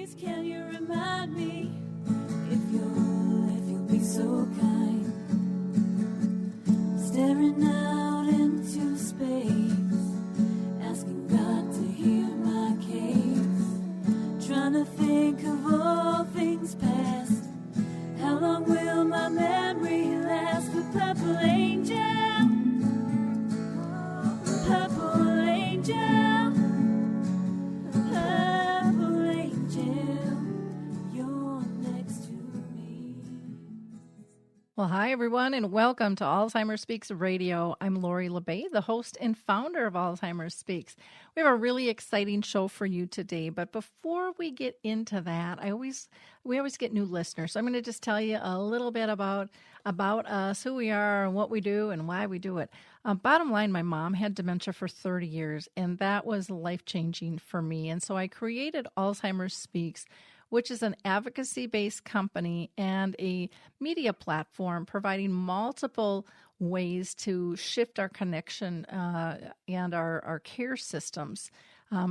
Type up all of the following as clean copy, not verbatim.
Please, can you remind me if you'll be so kind, staring out into space, asking God to hear my case, trying to think of all things past. How long will my memory last? The purple angel, purple angel, purple angel, you're next to me. Well, hi, everyone, and welcome to Alzheimer's Speaks Radio. I'm Lori LeBay, the host and founder of Alzheimer's Speaks. We have a really exciting show for you today, but before we get into that, we always get new listeners. So I'm going to just tell you a little bit about us, who we are, and what we do, and why we do it. Bottom line, my mom had dementia for 30 years, and that was life-changing for me. And so I created Alzheimer's Speaks, which is an advocacy-based company and a media platform providing multiple ways to shift our connection and our care systems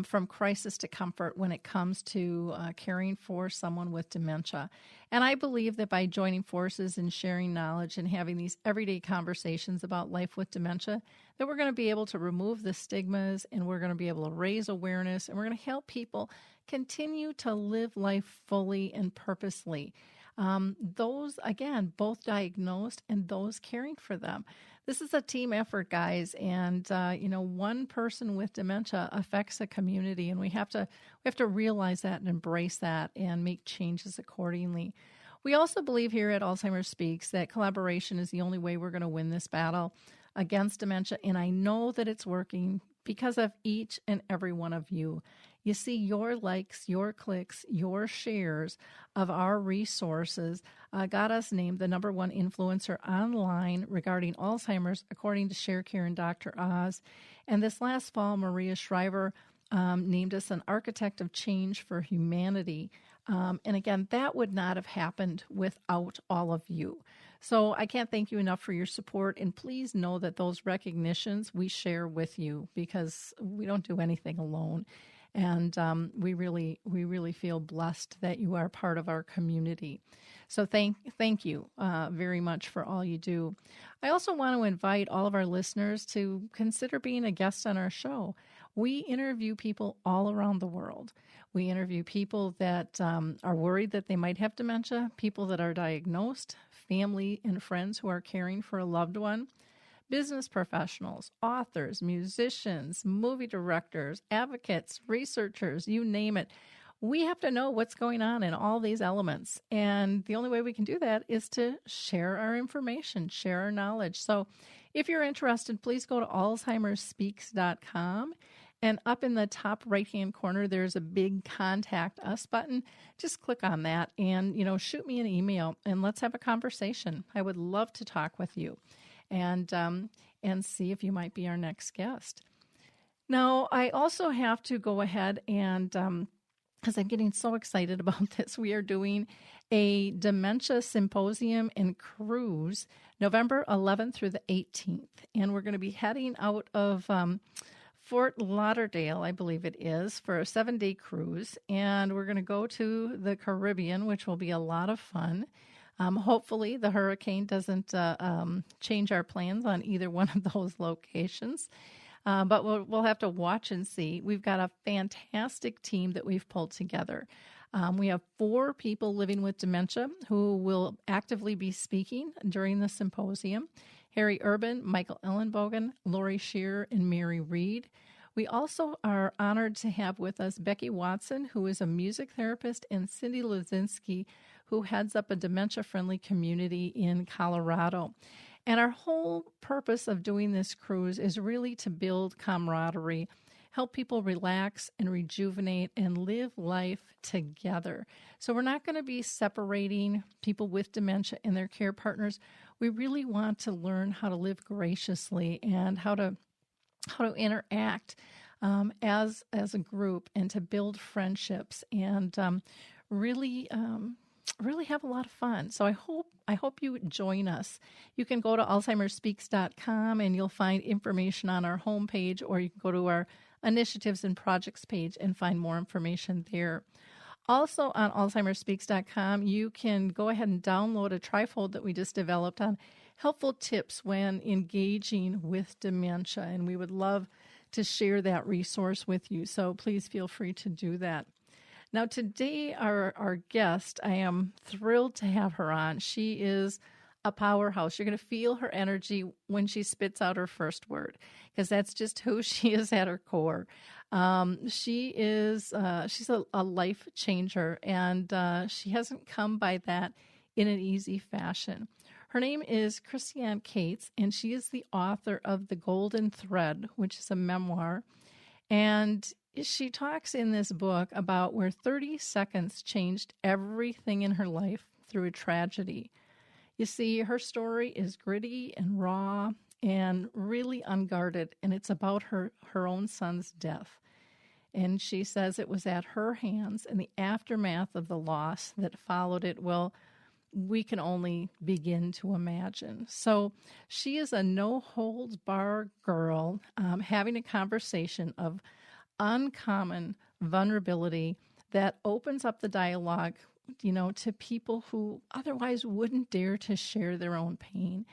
from crisis to comfort when it comes to caring for someone with dementia. And I believe that by joining forces and sharing knowledge and having these everyday conversations about life with dementia, that we're going to be able to remove the stigmas, and we're going to be able to raise awareness, and we're going to help people continue to live life fully and purposely. Those, again, both diagnosed and those caring for them. This is a team effort, guys, and one person with dementia affects a community, and we have to realize that and embrace that and make changes accordingly. We also believe here at Alzheimer's Speaks that collaboration is the only way we're going to win this battle against dementia, and I know that it's working because of each and every one of you. You see, your likes, your clicks, your shares of our resources got us named the #1 influencer online regarding Alzheimer's, according to ShareCare and Dr. Oz. And this last fall, Maria Shriver named us an architect of change for humanity. And again, that would not have happened without all of you. So I can't thank you enough for your support. And please know that those recognitions we share with you, because we don't do anything alone. And we really feel blessed that you are part of our community. So thank you very much for all you do. I also want to invite all of our listeners to consider being a guest on our show. We interview people all around the world. We interview people that are worried that they might have dementia, people that are diagnosed, family and friends who are caring for a loved one, business professionals, authors, musicians, movie directors, advocates, researchers, you name it. We have to know what's going on in all these elements. And the only way we can do that is to share our information, share our knowledge. So if you're interested, please go to alzheimersspeaks.com. And up in the top right-hand corner, there's a big Contact Us button. Just click on that and, shoot me an email and let's have a conversation. I would love to talk with you and see if you might be our next guest. Now, I also have to go ahead and, because I'm getting so excited about this, we are doing a dementia symposium and cruise November 11th through the 18th. And we're going to be heading out of Fort Lauderdale, I believe it is, for a 7-day cruise. And we're going to go to the Caribbean, which will be a lot of fun. Hopefully the hurricane doesn't change our plans on either one of those locations. But we'll have to watch and see. We've got a fantastic team that we've pulled together. We have 4 people living with dementia who will actively be speaking during the symposium: Harry Urban, Michael Ellenbogen, Lori Shearer, and Mary Reed. We also are honored to have with us Becky Watson, who is a music therapist, and Cindy Lozinski, who heads up a dementia-friendly community in Colorado. And our whole purpose of doing this cruise is really to build camaraderie, help people relax and rejuvenate and live life together. So we're not going to be separating people with dementia and their care partners. We really want to learn how to live graciously and how to interact as a group, and to build friendships and really have a lot of fun. So I hope you join us. You can go to alzheimersspeaks.com and you'll find information on our homepage, or you can go to our initiatives and projects page and find more information there. Also on AlzheimerSpeaks.com, you can go ahead and download a trifold that we just developed on helpful tips when engaging with dementia. And we would love to share that resource with you. So please feel free to do that. Now, today, our guest, I am thrilled to have her on. She is a powerhouse. You're going to feel her energy when she spits out her first word, because that's just who she is at her core. She's a life changer, and she hasn't come by that in an easy fashion. Her name is Kristiane Cates, and she is the author of The Golden Thread, which is a memoir. And she talks in this book about where 30 seconds changed everything in her life through a tragedy. You see, her story is gritty and raw and really unguarded, and it's about her own son's death. And she says it was at her hands and the aftermath of the loss that followed it. Well, we can only begin to imagine. So she is a no-holds-barred girl having a conversation of uncommon vulnerability that opens up the dialogue, to people who otherwise wouldn't dare to share their own pain.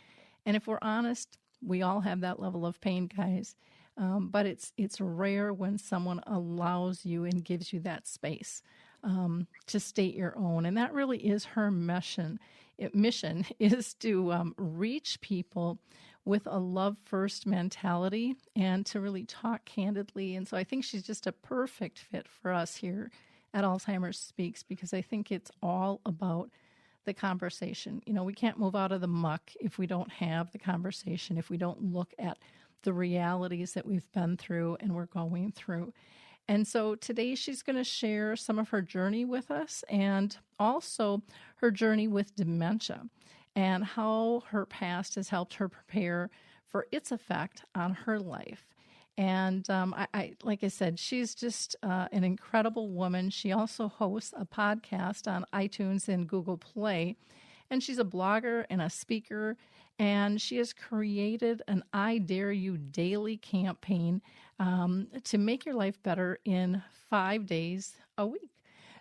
And if we're honest, we all have that level of pain, guys. But it's rare when someone allows you and gives you that space to state your own. And that really is her mission. Mission is to reach people with a love-first mentality and to really talk candidly. And so I think she's just a perfect fit for us here at Alzheimer's Speaks, because I think it's all about the conversation. We can't move out of the muck if we don't have the conversation, if we don't look at the realities that we've been through and we're going through. And so today she's going to share some of her journey with us, and also her journey with dementia and how her past has helped her prepare for its effect on her life. And I like I said, she's just an incredible woman. She also hosts a podcast on iTunes and Google Play. And she's a blogger and a speaker. And she has created an I Dare You daily campaign to make your life better in 5 days a week.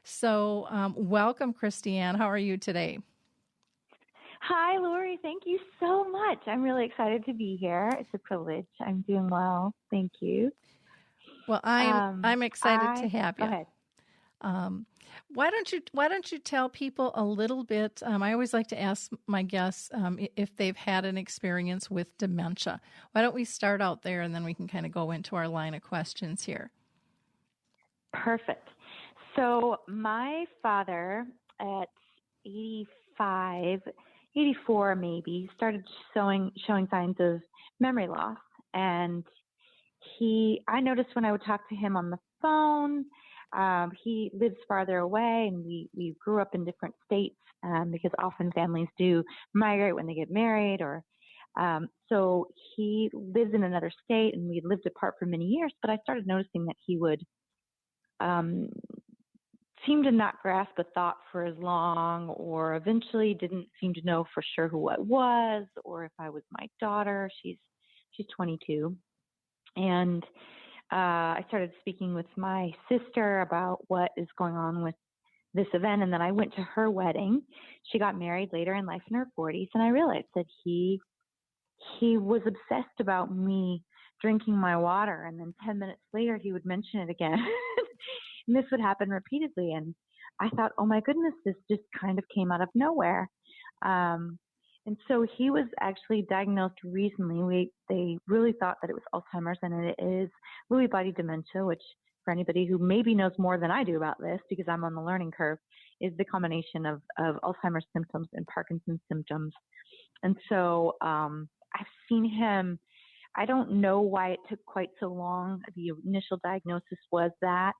So welcome, Kristiane. How are you today? Hi, Lori. Thank you so much. I'm really excited to be here. It's a privilege. I'm doing well. Thank you. Well, I'm excited to have you. Go ahead. Why don't you tell people a little bit? I always like to ask my guests if they've had an experience with dementia. Why don't we start out there, and then we can kind of go into our line of questions here. Perfect. So my father at 84 maybe, started showing signs of memory loss. And I noticed when I would talk to him on the phone, he lives farther away, and we grew up in different states because often families do migrate when they get married, or so he lives in another state, and we lived apart for many years. But I started noticing that he would seem to not grasp a thought for as long, or eventually didn't seem to know for sure who I was, or if I was my daughter. She's 22. And I started speaking with my sister about what is going on with this event. And then I went to her wedding. She got married later in life in her 40s. And I realized that he was obsessed about me drinking my water. And then 10 minutes later, he would mention it again. And this would happen repeatedly. And I thought, oh my goodness, this just kind of came out of nowhere. And so he was actually diagnosed recently. They really thought that it was Alzheimer's, and it is Lewy body dementia, which for anybody who maybe knows more than I do about this, because I'm on the learning curve, is the combination of Alzheimer's symptoms and Parkinson's symptoms. And so I've seen him. I don't know why it took quite so long. The initial diagnosis was that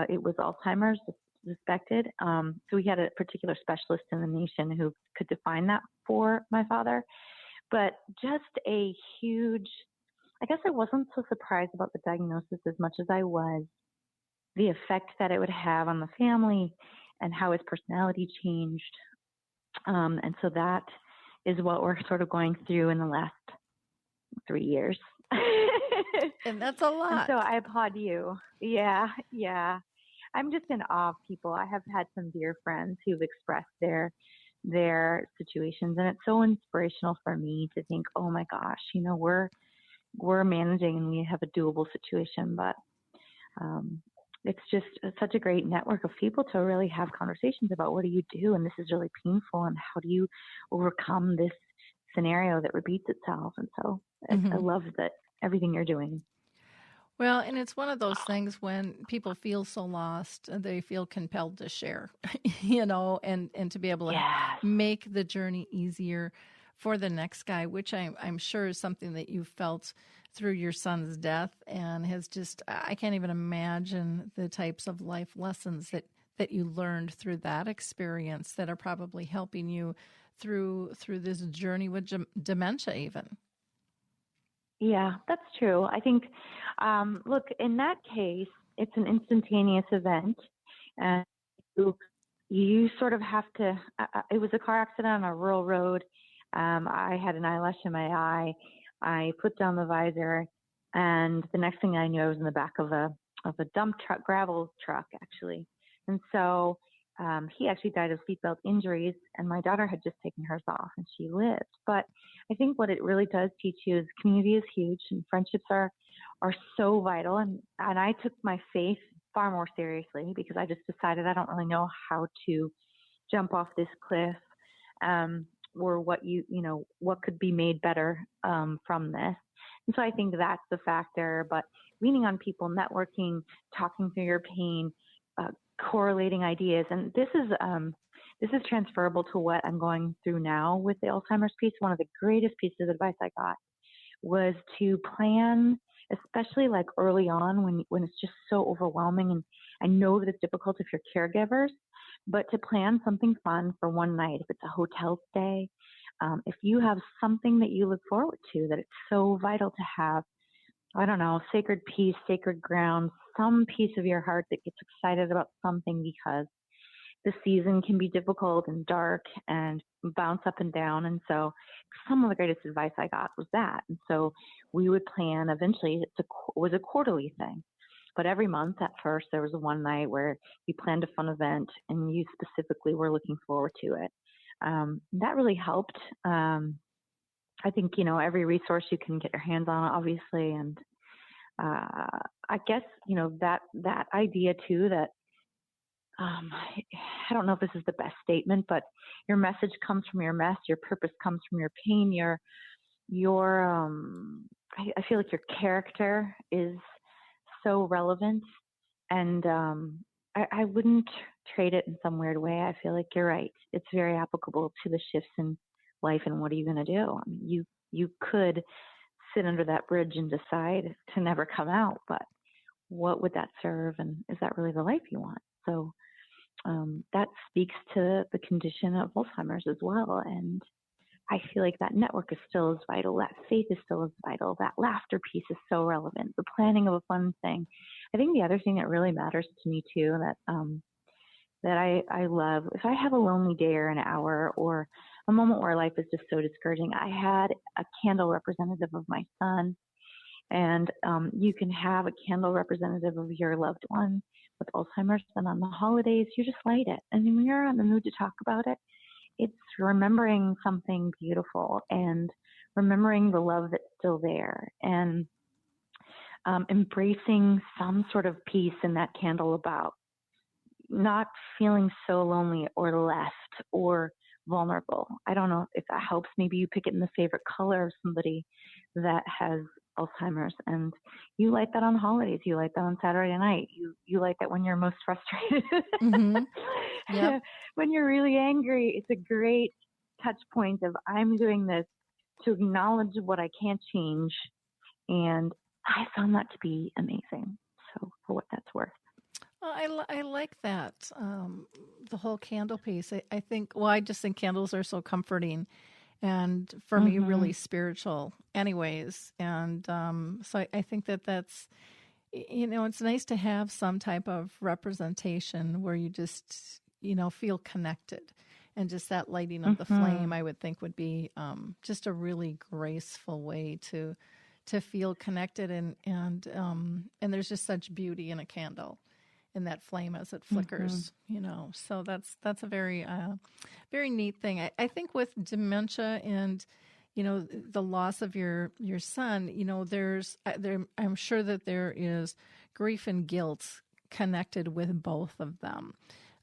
it was Alzheimer's suspected. So we had a particular specialist in the nation who could define that for my father. But just a huge, I guess I wasn't so surprised about the diagnosis as much as I was the effect that it would have on the family and how his personality changed. And so that is what we're sort of going through in the last 3 years. And that's a lot. And so I applaud you. Yeah. I'm just in awe of people. I have had some dear friends who've expressed their situations, and it's so inspirational for me to think, oh my gosh, we're managing and we have a doable situation, but it's just such a great network of people to really have conversations about what do you do, and this is really painful, and how do you overcome this scenario that repeats itself. And so I love that everything you're doing. Well, and it's one of those things when people feel so lost, they feel compelled to share, and to be able to make the journey easier for the next guy, which I'm sure is something that you felt through your son's death, and has just, I can't even imagine the types of life lessons that you learned through that experience that are probably helping you through this journey with dementia even. Yeah, that's true. I think, look, in that case, it's an instantaneous event, and you sort of have to, it was a car accident on a rural road. I had an eyelash in my eye. I put down the visor, and the next thing I knew, I was in the back of a dump truck, gravel truck, actually. And so he actually died of seatbelt injuries, and my daughter had just taken hers off, and she lived. But I think what it really does teach you is community is huge, and friendships are so vital. And I took my faith far more seriously, because I just decided I don't really know how to jump off this cliff, or what could be made better from this. And so I think that's the factor. But leaning on people, networking, talking through your pain, correlating ideas, and this is transferable to what I'm going through now with the Alzheimer's piece. One of the greatest pieces of advice I got was to plan, especially like early on when it's just so overwhelming. And I know that it's difficult if you're caregivers, but to plan something fun for one night, if it's a hotel stay, if you have something that you look forward to, that it's so vital to have, I don't know, sacred peace, sacred ground, some piece of your heart that gets excited about something, because the season can be difficult and dark and bounce up and down. And so some of the greatest advice I got was that. And so we would plan, eventually it was a quarterly thing. But every month at first, there was one night where you planned a fun event and you specifically were looking forward to it. That really helped. I think, every resource you can get your hands on, obviously. And I guess, that idea too, that I don't know if this is the best statement, but your message comes from your mess, your purpose comes from your pain, I feel like your character is so relevant, and I wouldn't trade it in some weird way. I feel like you're right. It's very applicable to the shifts in life, and what are you going to do? I mean, you could sit under that bridge and decide to never come out, but what would that serve, and is that really the life you want? So that speaks to the condition of Alzheimer's as well. And I feel like that network is still as vital. That faith is still as vital. That laughter piece is so relevant. The planning of a fun thing. I think the other thing that really matters to me too, that I love, if I have a lonely day or an hour or a moment where life is just so discouraging, I had a candle representative of my son. And you can have a candle representative of your loved one with Alzheimer's, and on the holidays, you just light it. And when you're in the mood to talk about it, it's remembering something beautiful and remembering the love that's still there, and embracing some sort of peace in that candle about not feeling so lonely or left or vulnerable. I don't know if that helps. Maybe you pick it in the favorite color of somebody that has Alzheimer's, and you light that on holidays. You light that on Saturday night. You light that when you're most frustrated. Mm-hmm. Yep. When you're really angry, it's a great touch point of I'm doing this to acknowledge what I can't change, and I found that to be amazing. So for what that's worth. Well, I like that, the whole candle piece. I think, well, I just think candles are so comforting, and for me, really spiritual anyways. And so I think that's, it's nice to have some type of representation where you just, feel connected. And just that lighting of the flame, I would think would be just a really graceful way to feel connected. And there's just such beauty in a candle. that flame as it flickers, So that's a very, very neat thing. I think with dementia and, the loss of your son, I'm sure that there is grief and guilt connected with both of them.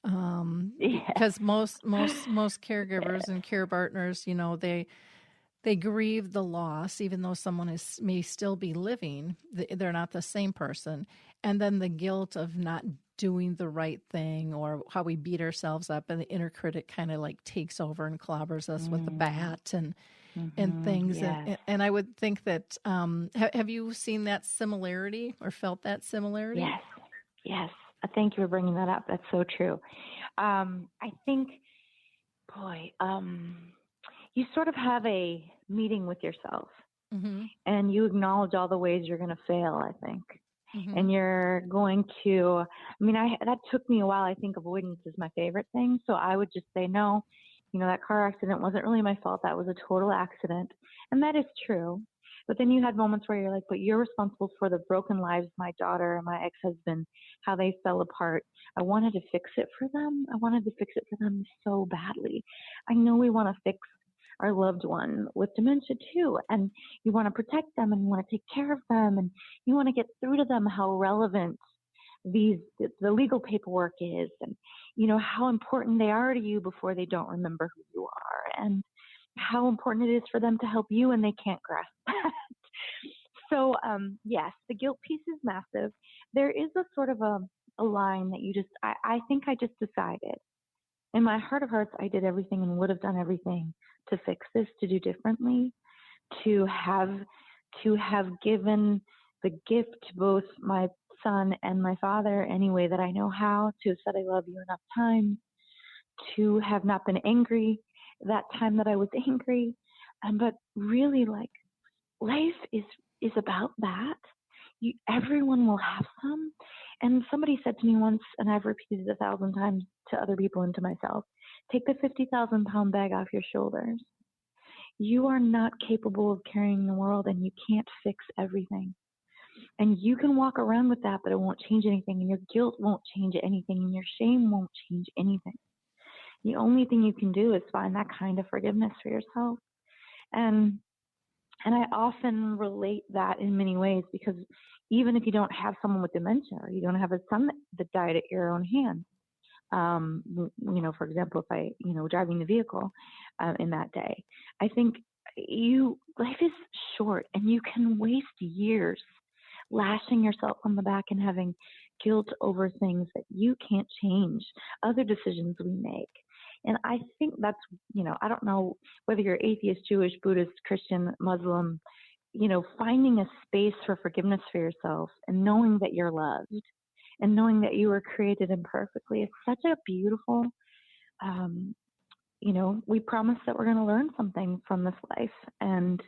Because most caregivers and care partners, they grieve the loss, even though someone may still be living. They're not the same person. And then the guilt of not doing the right thing, or how we beat ourselves up, and the inner critic kind of like takes over and clobbers us with the bat and things. Yes. And I would think that, have you seen that similarity or felt that similarity? Yes. Thank you for bringing that up. That's so true. I think, you sort of have a meeting with yourself, and you acknowledge all the ways you're going to fail, I think. And you're going to, that took me a while. I think avoidance is my favorite thing. So I would just say, no, that car accident wasn't really my fault. That was a total accident. And that is true. But then you had moments where you're like, but you're responsible for the broken lives, my daughter and my ex-husband, how they fell apart. I wanted to fix it for them. I wanted to fix it for them so badly. I know we want to fix our loved one with dementia too. And you want to protect them, and you want to take care of them, and you want to get through to them how relevant the legal paperwork is, and, how important they are to you before they don't remember who you are, and how important it is for them to help you, and they can't grasp that. So, yes, the guilt piece is massive. There is a sort of a line that I think I just decided. In my heart of hearts, I did everything and would have done everything to fix this, to do differently, to have given the gift to both my son and my father any way that I know how, to have said I love you enough times, to have not been angry that time that I was angry. But really, like, life is about that. Everyone will have some. And somebody said to me once, and I've repeated 1,000 times to other people and to myself, take the 50,000-pound bag off your shoulders. You are not capable of carrying the world, and you can't fix everything. And you can walk around with that, but it won't change anything. And your guilt won't change anything. And your shame won't change anything. The only thing you can do is find that kind of forgiveness for yourself. And I often relate that in many ways, because even if you don't have someone with dementia, or you don't have a son that died at your own hands, for example, if I, driving the vehicle in that day, I think life is short, and you can waste years lashing yourself on the back and having guilt over things that you can't change, other decisions we make. And I think that's, I don't know whether you're atheist, Jewish, Buddhist, Christian, Muslim, finding a space for forgiveness for yourself, and knowing that you're loved, and knowing that you were created imperfectly is such a beautiful, we promise that we're going to learn something from this life. And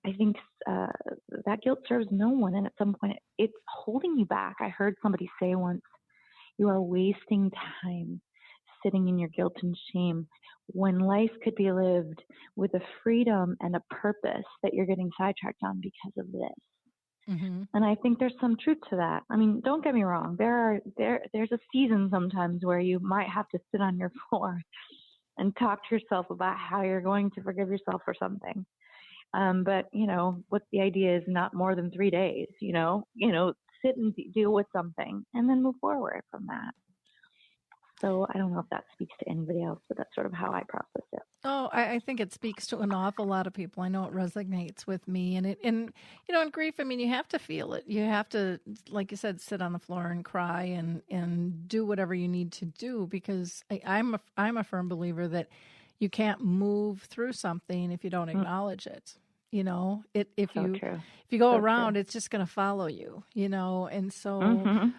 I think that guilt serves no one. And at some point, it's holding you back. I heard somebody say once, you are wasting time sitting in your guilt and shame, when life could be lived with a freedom and a purpose that you're getting sidetracked on because of this. And I think there's some truth to that. I mean, don't get me wrong. There's a season sometimes where you might have to sit on your floor and talk to yourself about how you're going to forgive yourself for something. But what the idea is, not more than 3 days, sit and deal with something and then move forward from that. So I don't know if that speaks to anybody else, but that's sort of how I process it. Oh, I think it speaks to an awful lot of people. I know it resonates with me. And in grief, I mean, you have to feel it. You have to, like you said, sit on the floor and cry and do whatever you need to do, because I'm a firm believer that you can't move through something if you don't acknowledge it. If you go around, it's just going to follow you, and so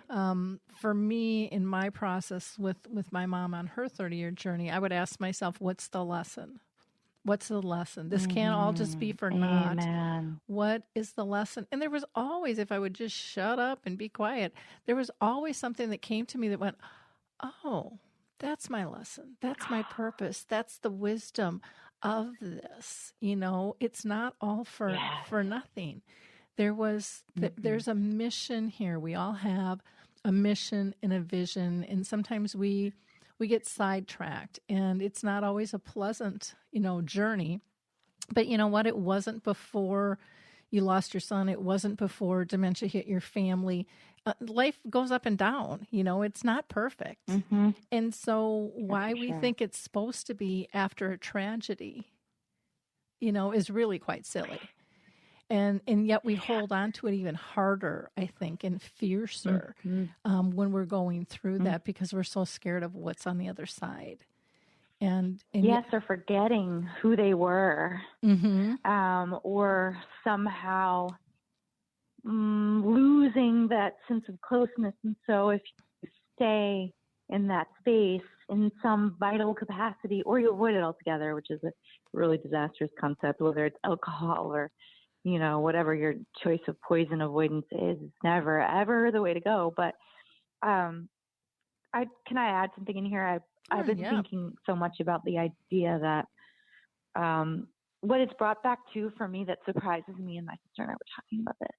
for me, in my process with my mom on her 30-year journey, I would ask myself, what's the lesson? What's the lesson? This can't all just be for naught. What is the lesson? And there was always, if I would just shut up and be quiet, there was always something that came to me that went, oh, that's my lesson. That's my purpose. That's the wisdom of this. It's not all for nothing. There's a mission here. We all have a mission and a vision, and sometimes we get sidetracked, and it's not always a pleasant, journey. But you know what? It wasn't before you lost your son. It wasn't before dementia hit your family. Life goes up and down. It's not perfect. Mm-hmm. And so why we sure. think it's supposed to be after a tragedy, is really quite silly. And yet we hold on to it even harder, I think, and fiercer when we're going through that, because we're so scared of what's on the other side. And yes, or forgetting who they were, or somehow losing that sense of closeness. And so if you stay in that space in some vital capacity, or you avoid it altogether, which is a really disastrous concept, whether it's alcohol or whatever your choice of poison avoidance is, it's never, ever the way to go. But can I add something in here? I've been thinking so much about the idea that what it's brought back to for me that surprises me, and my sister and I were talking about this,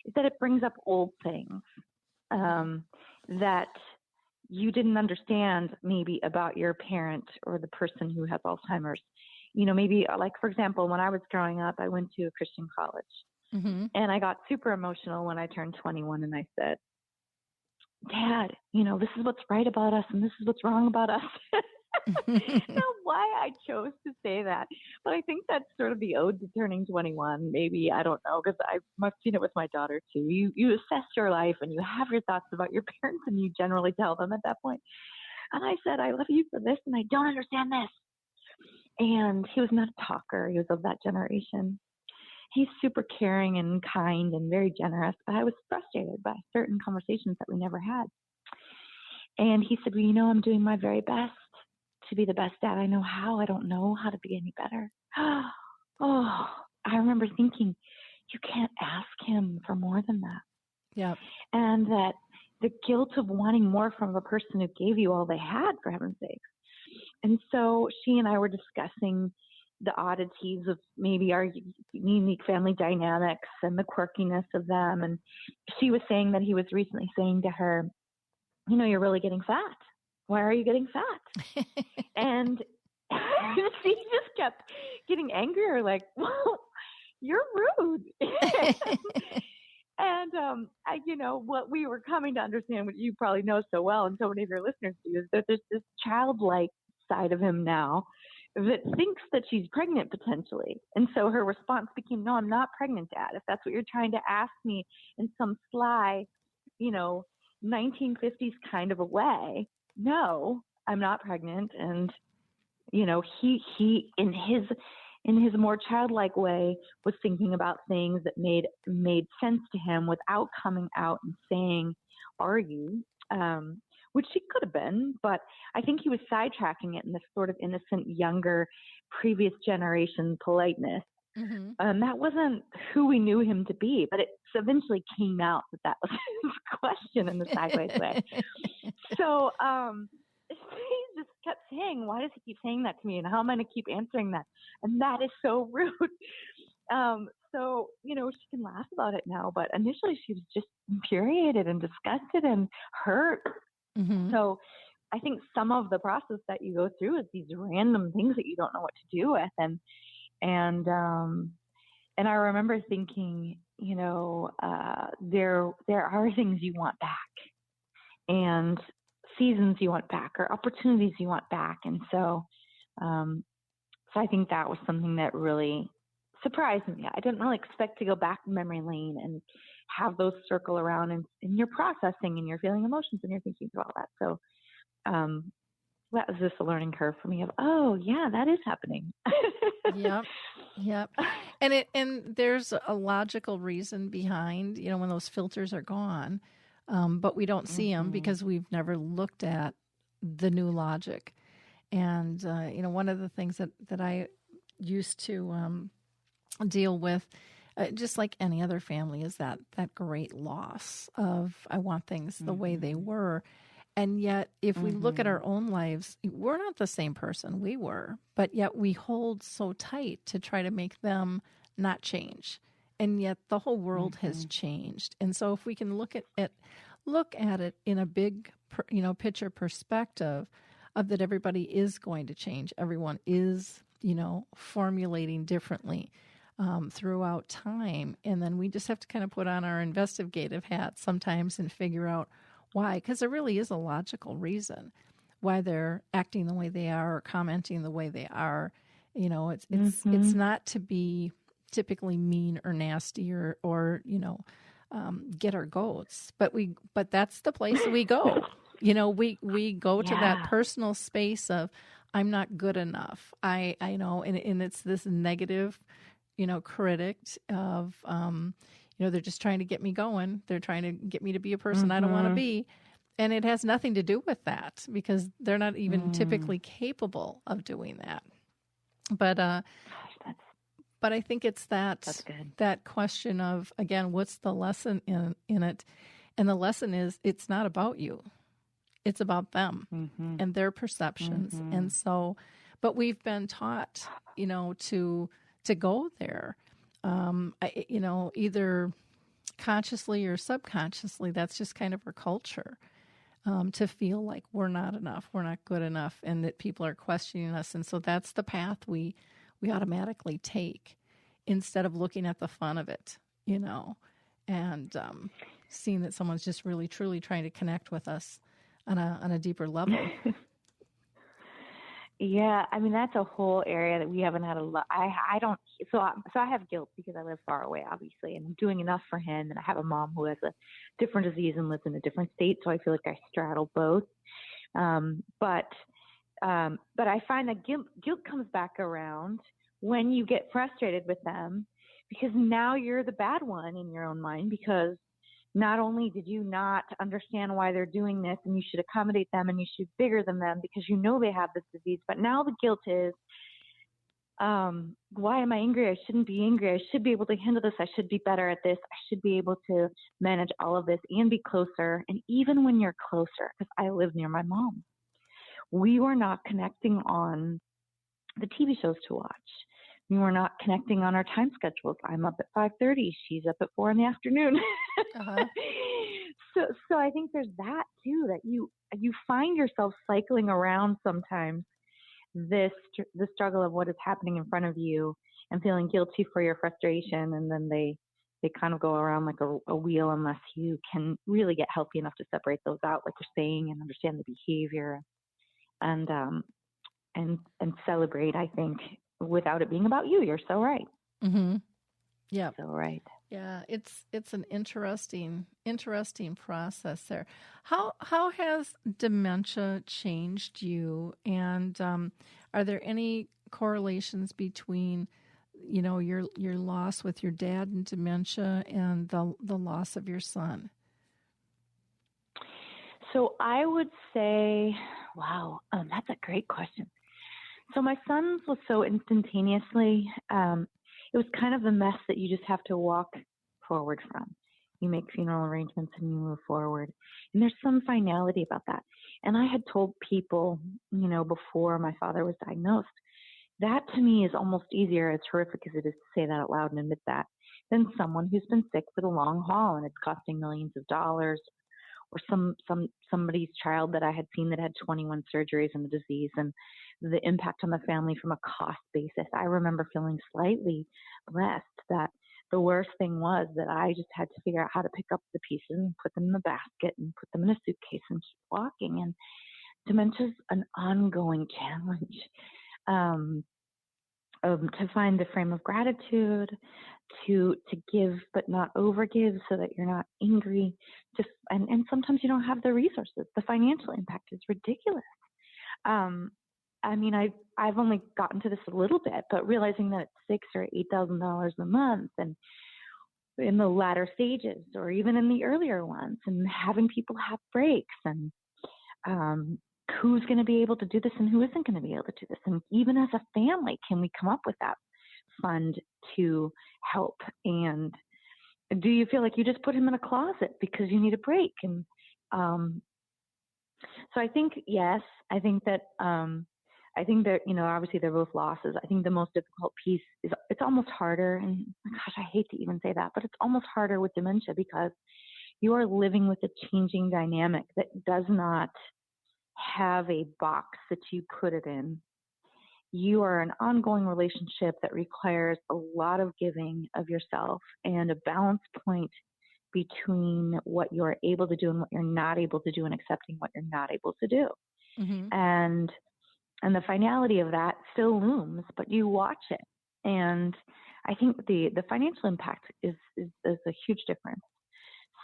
is that it brings up old things that you didn't understand maybe about your parent or the person who has Alzheimer's. Maybe like, for example, when I was growing up, I went to a Christian college and I got super emotional when I turned 21 and I said, Dad, this is what's right about us and this is what's wrong about us. Now, why I chose to say that, but I think that's sort of the ode to turning 21. Maybe, I don't know, because I've seen it with my daughter too. You assess your life and you have your thoughts about your parents and you generally tell them at that point. And I said, I love you for this and I don't understand this. And he was not a talker. He was of that generation. He's super caring and kind and very generous, but I was frustrated by certain conversations that we never had. And he said, well, I'm doing my very best to be the best dad I know how. I don't know how to be any better. Oh, I remember thinking, you can't ask him for more than that. Yeah. And that the guilt of wanting more from a person who gave you all they had, for heaven's sake. And so she and I were discussing the oddities of maybe our unique family dynamics and the quirkiness of them. And she was saying that he was recently saying to her, you're really getting fat. Why are you getting fat? And she just kept getting angrier, like, well, you're rude. And, what we were coming to understand, what you probably know so well, and so many of your listeners do, is that there's this childlike side of him now that thinks that she's pregnant potentially. And so her response became, no, I'm not pregnant, Dad. If that's what you're trying to ask me in some sly, 1950s kind of a way, no, I'm not pregnant. And, he in his more childlike way was thinking about things that made sense to him without coming out and saying, are you? Which he could have been, but I think he was sidetracking it in this sort of innocent, younger, previous generation politeness. That wasn't who we knew him to be, but it eventually came out that was his question in the sideways way. So he just kept saying, why does he keep saying that to me? And how am I going to keep answering that? And that is so rude. So, she can laugh about it now, but initially she was just infuriated and disgusted and hurt. So I think some of the process that you go through is these random things that you don't know what to do with. And I remember thinking, there are things you want back and seasons you want back or opportunities you want back. And so I think that was something that really surprised me. I didn't really expect to go back memory lane and have those circle around and you're processing and you're feeling emotions and you're thinking through all that. So that was just a learning curve for me of, oh yeah, that is happening. Yep. And there's a logical reason behind, when those filters are gone, but we don't see them because we've never looked at the new logic. And, one of the things that I used to deal with, just like any other family, is that great loss of, I want things the way they were. And yet, if we look at our own lives, we're not the same person we were, but yet we hold so tight to try to make them not change. And yet the whole world has changed. And so if we can look at look at it in a big, picture perspective of that everybody is going to change. Everyone is, formulating differently throughout time. And then we just have to kind of put on our investigative hat sometimes and figure out why, because there really is a logical reason why they're acting the way they are or commenting the way they are. It's not to be typically mean or nasty or get our goats, but that's the place we go. We go to that personal space of I'm not good enough. I know, and it's this negative, critic of, they're just trying to get me going. They're trying to get me to be a person I don't want to be. And it has nothing to do with that because they're not even typically capable of doing that. But I think it's that question of, again, what's the lesson in it? And the lesson is it's not about you. It's about them and their perceptions. And so, but we've been taught, to go there, either consciously or subconsciously. That's just kind of our culture. To feel like we're not enough, we're not good enough, and that people are questioning us. And so that's the path we automatically take instead of looking at the fun of it, and seeing that someone's just really, truly trying to connect with us on a deeper level. Yeah, I mean, that's a whole area that we haven't had a lot. I don't, so I have guilt because I live far away, obviously, and I'm doing enough for him. And I have a mom who has a different disease and lives in a different state. So I feel like I straddle both. But I find that guilt comes back around when you get frustrated with them because now you're the bad one in your own mind because not only did you not understand why they're doing this and you should accommodate them and you should be bigger than them because they have this disease, but now the guilt is, why am I angry? I shouldn't be angry. I should be able to handle this. I should be better at this. I should be able to manage all of this and be closer. And even when you're closer, because I live near my mom, we were not connecting on the TV shows to watch. We were not connecting on our time schedules. I'm up at 5:30. She's up at 4 p.m. So I think there's that too, that you find yourself cycling around sometimes the struggle of what is happening in front of you and feeling guilty for your frustration. And then they kind of go around like a wheel unless you can really get healthy enough to separate those out, like you're saying, and understand the behavior and celebrate, I think, without it being about you. You're so right. Mm-hmm. Yeah. So right. Yeah, it's an interesting process there. How has dementia changed you? And are there any correlations between, your loss with your dad and dementia and the loss of your son? So I would say, wow, that's a great question. So my son's was so instantaneously, it was kind of a mess that you just have to walk forward from. You make funeral arrangements and you move forward. And there's some finality about that. And I had told people, before my father was diagnosed, that to me is almost easier, as horrific as it is to say that out loud and admit that, than someone who's been sick for the long haul and it's costing millions of dollars, or somebody's child that I had seen that had 21 surgeries and the disease and the impact on the family from a cost basis. I remember feeling slightly blessed that the worst thing was that I just had to figure out how to pick up the pieces and put them in the basket and put them in a suitcase and keep walking. And dementia's an ongoing challenge. To find the frame of gratitude, to give but not overgive so that you're not angry, and sometimes you don't have the resources. The financial impact is ridiculous. I mean, I've only gotten to this a little bit, but realizing that it's $6,000 or $8,000 a month, and in the latter stages, or even in the earlier ones, and having people have breaks, and who's going to be able to do this and who isn't going to be able to do this, and even as a family, can we come up with that fund to help? And do you feel like you just put him in a closet because you need a break? And so I think yes, I think that obviously they're both losses. I think the most difficult piece is it's almost harder, and gosh, I hate to even say that, but it's almost harder with dementia because You are living with a changing dynamic that does not have a box that you put it in. You are an ongoing relationship that requires a lot of giving of yourself and a balance point between what you're able to do and what you're not able to do, and accepting what you're not able to do. Mm-hmm. And the finality of that still looms, but you watch it. And I think the financial impact is a huge difference.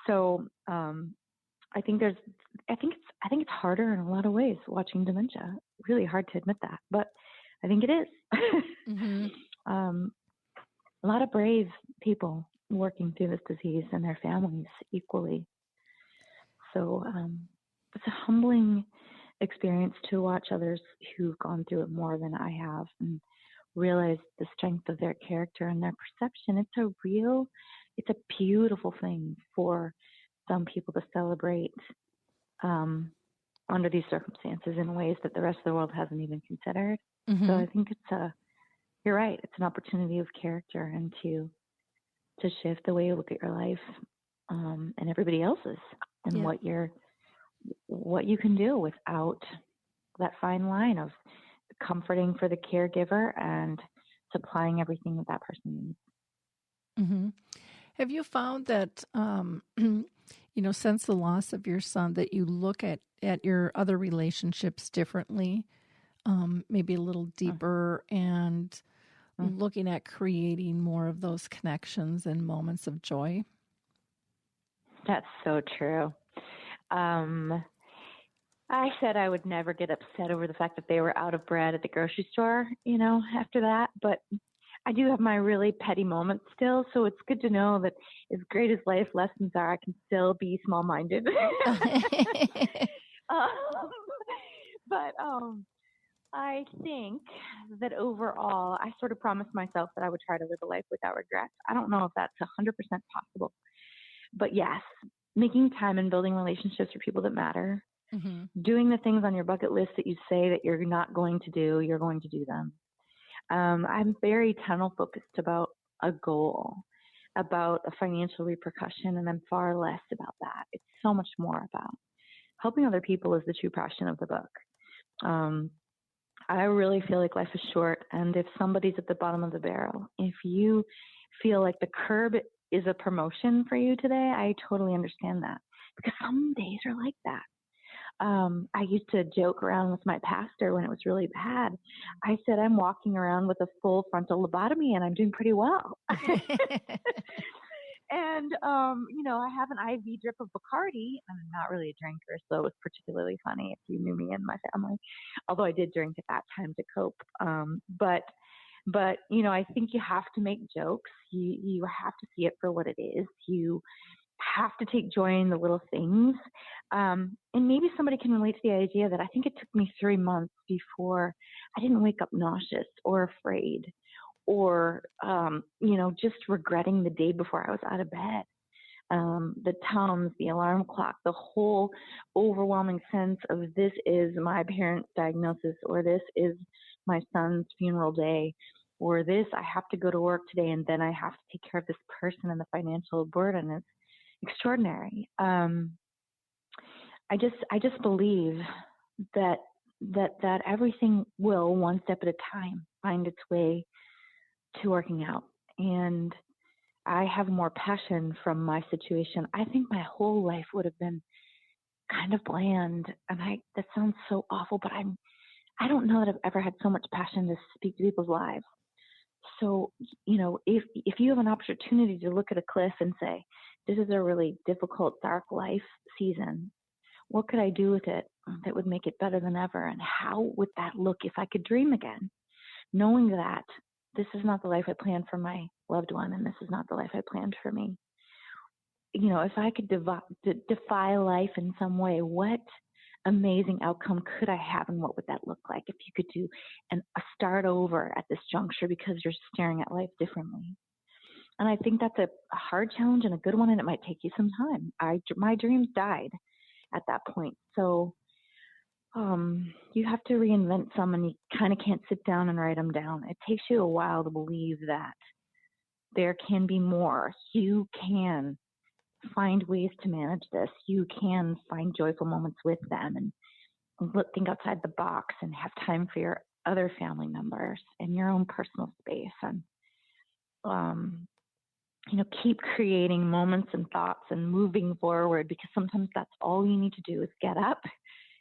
So I think it's harder in a lot of ways watching dementia. Really hard to admit that, but I think it is. Mm-hmm. A lot of brave people working through this disease and their families equally. So it's a humbling experience to watch others who've gone through it more than I have and realize the strength of their character and their perception. It's a beautiful thing for some people to celebrate under these circumstances in ways that the rest of the world hasn't even considered. Mm-hmm. So I think you're right. It's an opportunity of character and to shift the way you look at your life and everybody else's, and what you can do without that fine line of comforting for the caregiver and supplying everything that person needs. Mm-hmm. Have you found that, since the loss of your son, that you look at your other relationships differently, maybe a little deeper, and looking at creating more of those connections and moments of joy? That's so true. I said I would never get upset over the fact that they were out of bread at the grocery store, after that. But I do have my really petty moments still. So it's good to know that as great as life lessons are, I can still be small-minded. But I think that overall, I sort of promised myself that I would try to live a life without regrets. I don't know if that's 100% possible. But yes, making time and building relationships for people that matter. Mm-hmm. Doing the things on your bucket list that you say that you're not going to do, you're going to do them. I'm very tunnel focused about a goal, about a financial repercussion, and I'm far less about that. It's so much more about helping other people is the true passion of the book. I really feel like life is short, and if somebody's at the bottom of the barrel, if you feel like the curb is a promotion for you today, I totally understand that, because some days are like that. I used to joke around with my pastor when it was really bad. I said, I'm walking around with a full frontal lobotomy and I'm doing pretty well. And, I have an IV drip of Bacardi. I'm not really a drinker, so it was particularly funny if you knew me and my family, although I did drink at that time to cope. But I think you have to make jokes. You have to see it for what it is. You have to take joy in the little things. And maybe somebody can relate to the idea that I think it took me 3 months before I didn't wake up nauseous or afraid or, just regretting the day before I was out of bed. The Tums, the alarm clock, the whole overwhelming sense of this is my parents' diagnosis, or this is my son's funeral day, or this, I have to go to work today and then I have to take care of this person, and the financial burden is extraordinary. I just believe that everything will, one step at a time, find its way to working out. And I have more passion from my situation. I think my whole life would have been kind of bland, and that sounds so awful, but I don't know that I've ever had so much passion to speak to people's lives. So, if you have an opportunity to look at a cliff and say, this is a really difficult, dark life season, what could I do with it that would make it better than ever? And how would that look if I could dream again? Knowing that this is not the life I planned for my loved one, and this is not the life I planned for me. If I could defy life in some way, what amazing outcome could I have, and what would that look like if you could do a start over at this juncture because you're staring at life differently? And I think that's a hard challenge and a good one, and it might take you some time. My dreams died at that point. So you have to reinvent some, and you kind of can't sit down and write them down. It takes you a while to believe that there can be more. You can find ways to manage this. You can find joyful moments with them and think outside the box and have time for your other family members and your own personal space. And, keep creating moments and thoughts and moving forward, because sometimes that's all you need to do is get up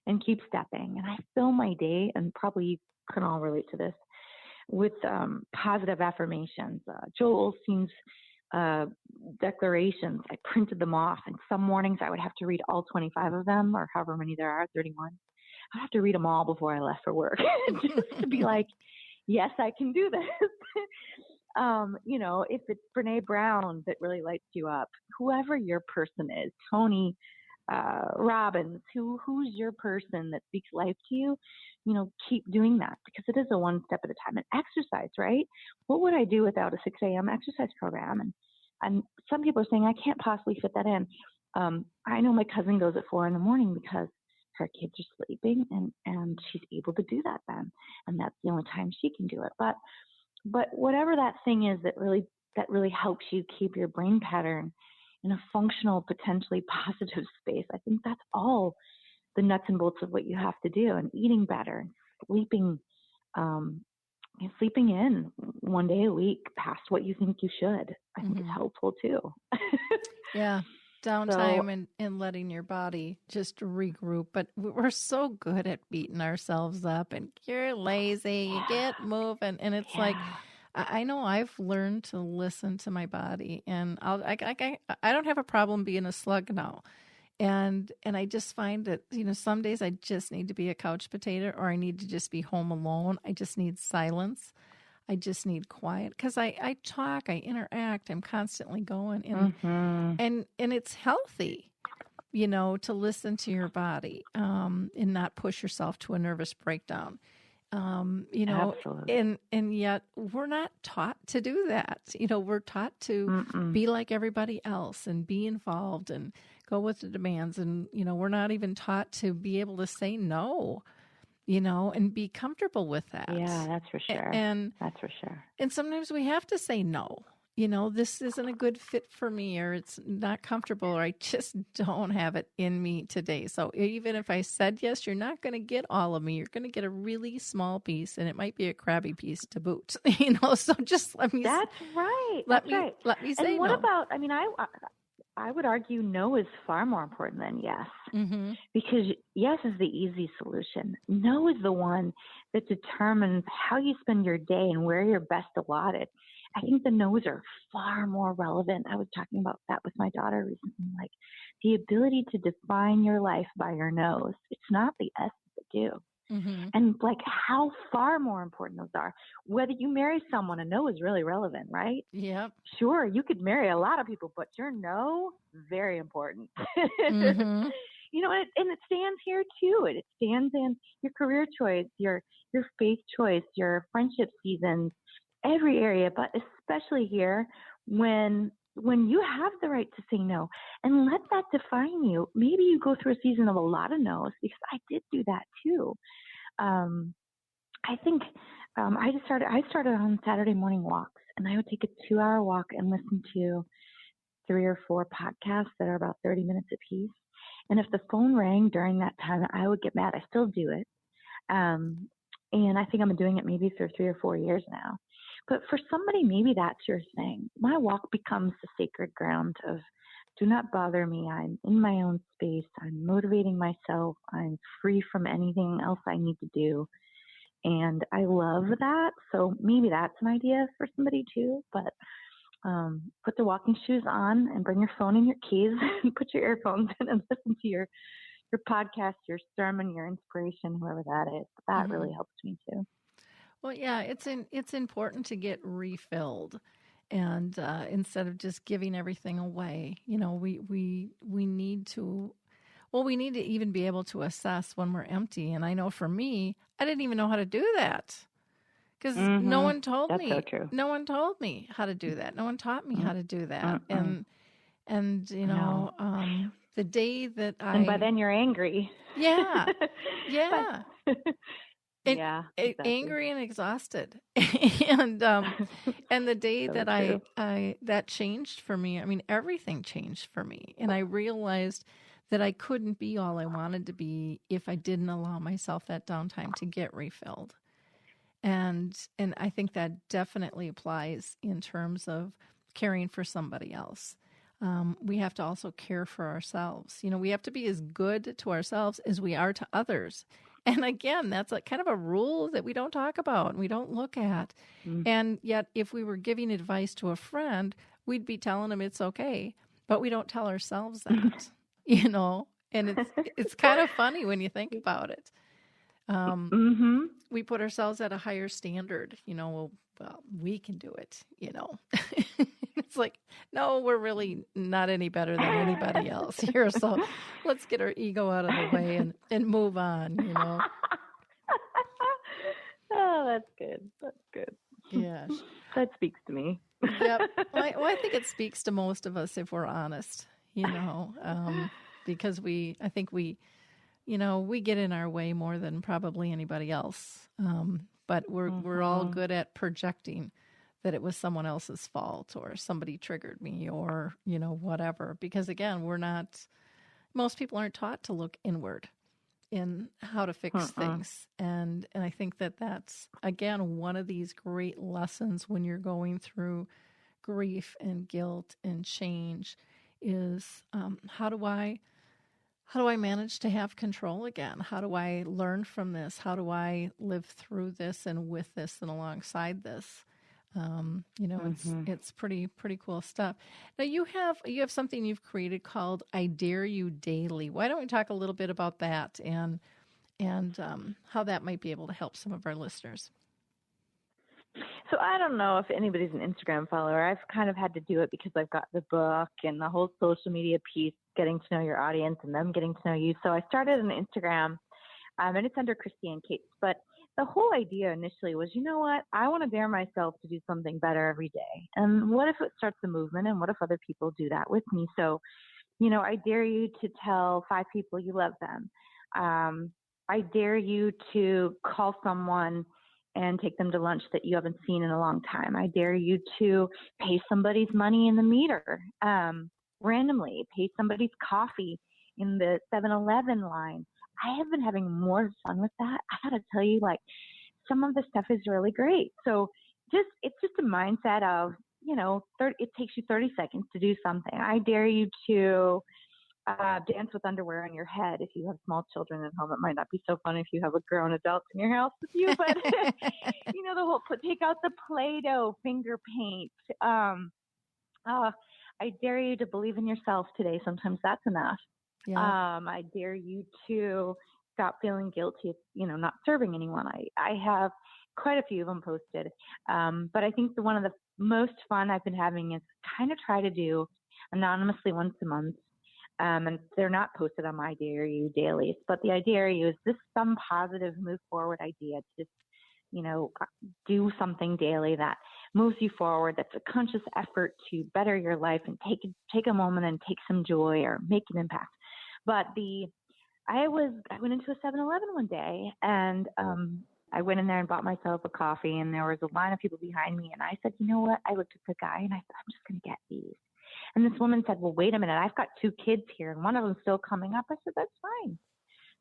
and keep stepping. And I fill my day, and probably you can all relate to this, with positive affirmations. Joel Osteen's declarations, I printed them off, and some mornings I would have to read all 25 of them, or however many there are, 31. I'd have to read them all before I left for work, just to be like, yes, I can do this. If it's Brene Brown that really lights you up, whoever your person is, Tony Robbins, who's your person that speaks life to you, keep doing that, because it is a one step at a time. And exercise, right? What would I do without a 6 a.m. exercise program? And some people are saying, I can't possibly fit that in. I know my cousin goes at 4 a.m. because her kids are sleeping, and she's able to do that then. And that's the only time she can do it. But whatever that thing is that really helps you keep your brain pattern in a functional, potentially positive space, I think that's all the nuts and bolts of what you have to do. And eating better, sleeping in one day a week past what you think you should, I think is helpful too. Yeah. Downtime and letting your body just regroup. But we're so good at beating ourselves up, and you're lazy, you get moving. And it's like, I know I've learned to listen to my body, and I don't have a problem being a slug now. And I just find that, some days I just need to be a couch potato, or I need to just be home alone. I just need silence. I just need quiet, because I talk, I interact, I'm constantly going, and it's healthy, to listen to your body, and not push yourself to a nervous breakdown. Absolutely. And yet we're not taught to do that. We're taught to be like everybody else and be involved and go with the demands. And, we're not even taught to be able to say no, and be comfortable with that. Yeah, that's for sure. That's for sure. And sometimes we have to say no. This isn't a good fit for me, or it's not comfortable, or I just don't have it in me today. So even if I said yes, you're not going to get all of me. You're going to get a really small piece, and it might be a crabby piece to boot. So just let me. That's right. Let me say no. And what about? I would argue no is far more important than yes, because yes is the easy solution. No is the one that determines how you spend your day and where you're best allotted. I think the no's are far more relevant. I was talking about that with my daughter recently, like the ability to define your life by your no's. It's not the S's that do. And like how far more important those are. Whether you marry someone, a no is really relevant, right? Yep. Sure, you could marry a lot of people, but your no, very important. And it stands here too. It stands in your career choice, your faith choice, your friendship seasons, every area, but especially here when you have the right to say no, and let that define you. Maybe you go through a season of a lot of no's, because I did do that too. I think I started on Saturday morning walks, and I would take a 2-hour walk and listen to 3 or 4 podcasts that are about 30 minutes apiece. And if the phone rang during that time, I would get mad. I still do it. And I think I'm doing it maybe for 3 or 4 years now. But for somebody, maybe that's your thing. My walk becomes the sacred ground of, do not bother me. I'm in my own space. I'm motivating myself. I'm free from anything else I need to do. And I love that. So maybe that's an idea for somebody too. But put the walking shoes on and bring your phone and your keys and put your earphones in and listen to your podcast, your sermon, your inspiration, whoever that is. That really helps me too. Well, yeah, it's important to get refilled, and instead of just giving everything away, we need to. Well, we need to even be able to assess when we're empty. And I know for me, I didn't even know how to do that, because no one told me. That's so true. No one told me how to do that. No one taught me how to do that. And the day that and by then you're angry. Yeah, yeah. Yeah, exactly. Angry and exhausted. and and the day So that true. I that changed for me, I mean, everything changed for me. And I realized that I couldn't be all I wanted to be if I didn't allow myself that downtime to get refilled. And I think that definitely applies in terms of caring for somebody else. We have to also care for ourselves. You know, we have to be as good to ourselves as we are to others. And again, that's a kind of a rule that we don't talk about and we don't look at. And yet, if we were giving advice to a friend, we'd be telling them it's okay, but we don't tell ourselves that, you know. And it's kind of funny when you think about it. We put ourselves at a higher standard, you know, well, we can do it, you know. It's like, no, we're really not any better than anybody else here. So let's get our ego out of the way and move on, you know. Oh, that's good. That's good. Yeah. That speaks to me. Yep. Well, I think it speaks to most of us if we're honest, you know, because I think we, you know, we get in our way more than probably anybody else. But we're all good at projecting that it was someone else's fault or somebody triggered me or, you know, whatever. Because again, most people aren't taught to look inward in how to fix things. And I think that that's, again, one of these great lessons when you're going through grief and guilt and change is how do I manage to have control again? How do I learn from this? How do I live through this and with this and alongside this? You know, it's pretty cool stuff. Now you have something you've created called I Dare You Daily. Why don't we talk a little bit about that and how that might be able to help some of our listeners? So I don't know if anybody's an Instagram follower. I've kind of had to do it because I've got the book and the whole social media piece, getting to know your audience and them getting to know you. So I started an Instagram, and it's under Kristiane Cates. But the whole idea initially was, you know what? I want to dare myself to do something better every day. And what if it starts a movement? And what if other people do that with me? So, you know, I dare you to tell 5 people you love them. I dare you to call someone and take them to lunch that you haven't seen in a long time. I dare you to pay somebody's money in the meter, randomly, pay somebody's coffee in the 7-Eleven line. I have been having more fun with that. I got to tell you, like, some of the stuff is really great. So it's just a mindset of, you know, it takes you 30 seconds to do something. I dare you to dance with underwear on your head. If you have small children at home, it might not be so fun if you have a grown adult in your house with you, but you know, take out the Play-Doh, finger paint. I dare you to believe in yourself today. Sometimes that's enough. Yeah. I dare you to stop feeling guilty, you know, not serving anyone. I have quite a few of them posted. But I think one of the most fun I've been having is kind of try to do anonymously once a month. And they're not posted on my Dare You dailies, but the idea is this some positive move forward idea to just, you know, do something daily that moves you forward, that's a conscious effort to better your life and take a moment and take some joy or make an impact. But I went into a 7-Eleven one day and I went in there and bought myself a coffee, and there was a line of people behind me, and I said, you know what? I looked at the guy and I said, I'm just going to get these. And this woman said, well, wait a minute, I've got 2 kids here and one of them's still coming up. I said, that's fine.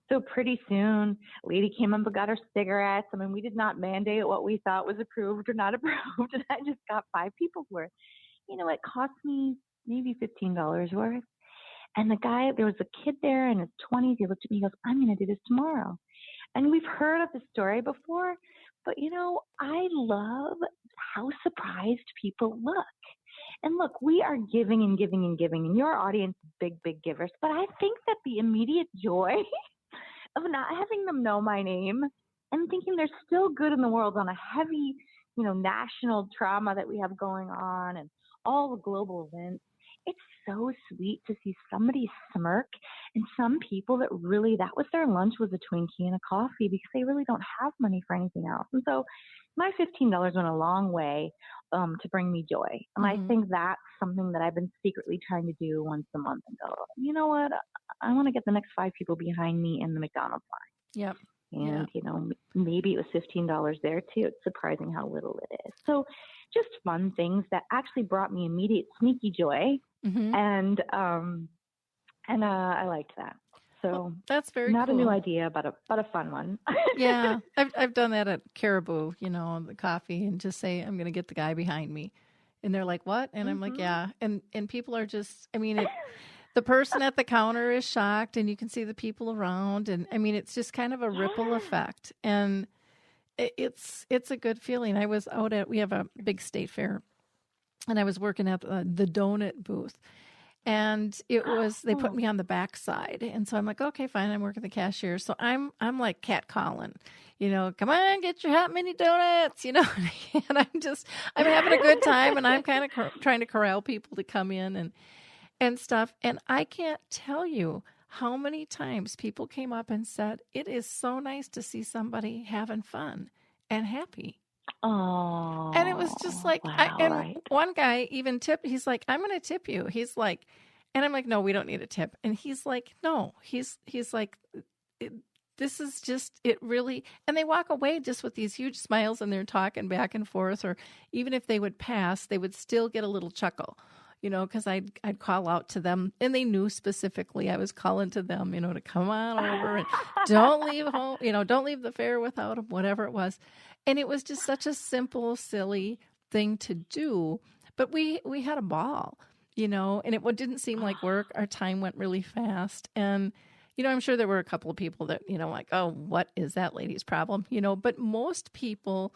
So pretty soon, a lady came up and got her cigarettes. I mean, we did not mandate what we thought was approved or not approved. And I just got 5 people's worth. You know, it cost me maybe $15 worth. And the guy, there was a kid there in his 20s. He looked at me, he goes, I'm going to do this tomorrow. And we've heard of the story before, but, you know, I love how surprised people look. And look, we are giving and giving and giving, and your audience is big, big givers. But I think that the immediate joy of not having them know my name and thinking there's still good in the world on a heavy, you know, national trauma that we have going on and all the global events, it's so sweet to see somebody smirk and some people that really, that was their lunch was a Twinkie and a coffee because they really don't have money for anything else. And so my $15 went a long way to bring me joy. And I think that's something that I've been secretly trying to do once a month and go, you know what? I want to get the next 5 people behind me in the McDonald's line. Yep. And, you know, maybe it was $15 there too. It's surprising how little it is. So just fun things that actually brought me immediate sneaky joy. Mm-hmm. And I liked that. So well, that's very not cool. a new idea, but a fun one. Yeah, I've done that at Caribou, the coffee, and just say I'm going to get the guy behind me, and they're like, "What?" And I'm like, "Yeah," and people are just, the person at the counter is shocked, and you can see the people around, and it's just kind of a ripple effect, and it's a good feeling. I was we have a big state fair, and I was working at the donut booth. And they put me on the back side. And so I'm like, okay, fine. I'm working the cashier. So I'm like cat calling, come on, get your hot mini donuts, and I'm having a good time. And I'm kind of trying to corral people to come in and stuff. And I can't tell you how many times people came up and said, it is so nice to see somebody having fun and happy. Oh, and it was just like, wow, right. One guy even tipped. He's like, I'm going to tip you. He's like, and I'm like, no, we don't need a tip. And he's like, no, he's like, this is just, it really, and they walk away just with these huge smiles and they're talking back and forth, or even if they would pass, they would still get a little chuckle, because I'd call out to them, and they knew specifically I was calling to them, to come on over and don't leave home, don't leave the fair without them, whatever it was. And it was just such a simple, silly thing to do. But we had a ball, and it didn't seem like work. Our time went really fast. And, I'm sure there were a couple of people that, like, oh, what is that lady's problem? But most people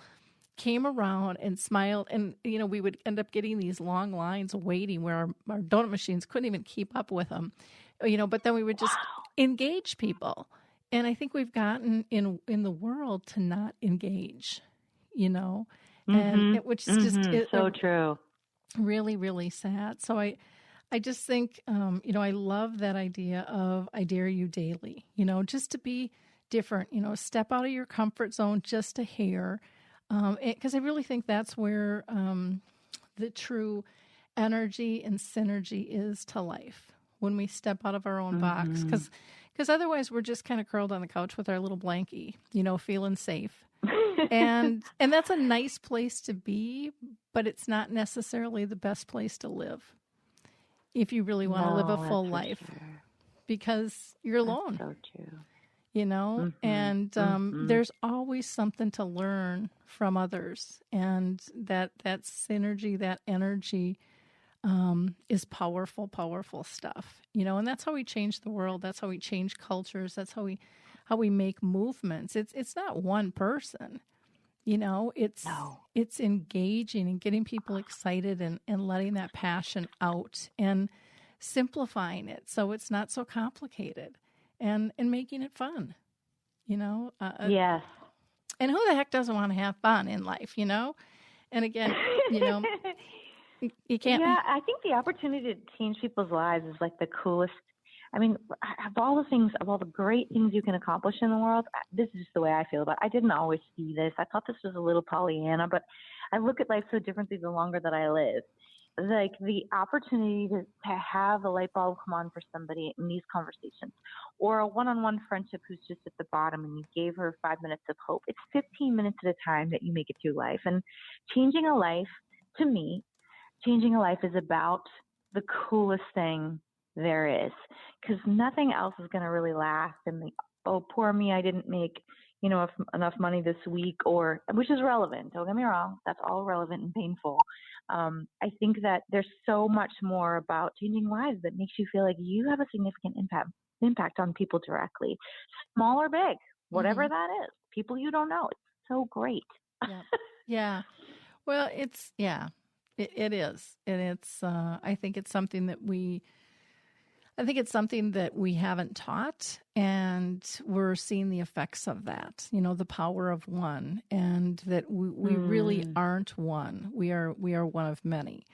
came around and smiled. And, we would end up getting these long lines waiting where our donut machines couldn't even keep up with them, but then we would just engage people. And I think we've gotten in the world to not engage, and which is just so true. Really, really sad. So I just think, I love that idea of I dare you daily, just to be different, step out of your comfort zone just a hair, because I really think that's where the true energy and synergy is to life, when we step out of our own box, because otherwise we're just kind of curled on the couch with our little blankie, feeling safe. and that's a nice place to be, but it's not necessarily the best place to live if you really want to live a full life, because you're alone. That's so true. And there's always something to learn from others, and that synergy, that energy is powerful stuff, and that's how we change the world. That's how we change cultures. That's how we make movements. It's not one person, it's engaging and getting people excited and letting that passion out and simplifying it so it's not so complicated, and making it fun, Yes. And who the heck doesn't want to have fun in life, And again, you can't. Yeah, I think the opportunity to change people's lives is like the coolest. I mean, of all the great things you can accomplish in the world, this is just the way I feel about it. I didn't always see this. I thought this was a little Pollyanna, but I look at life so differently the longer that I live. Like the opportunity to have a light bulb come on for somebody in these conversations, or a one-on-one friendship who's just at the bottom and you gave her 5 minutes of hope. It's 15 minutes at a time that you make it through life. And changing a life, to me, changing a life is about the coolest thing there is, because nothing else is going to really last. And oh, poor me, I didn't make enough money this week, or which is relevant. Don't get me wrong, that's all relevant and painful. I think that there's so much more about changing lives that makes you feel like you have a significant impact on people directly, small or big, whatever that is. People you don't know. It's so great. Yeah. Well, it is, and it's. I think it's something that we haven't taught, and we're seeing the effects of that. The power of one, and that we really aren't one. We are one of many,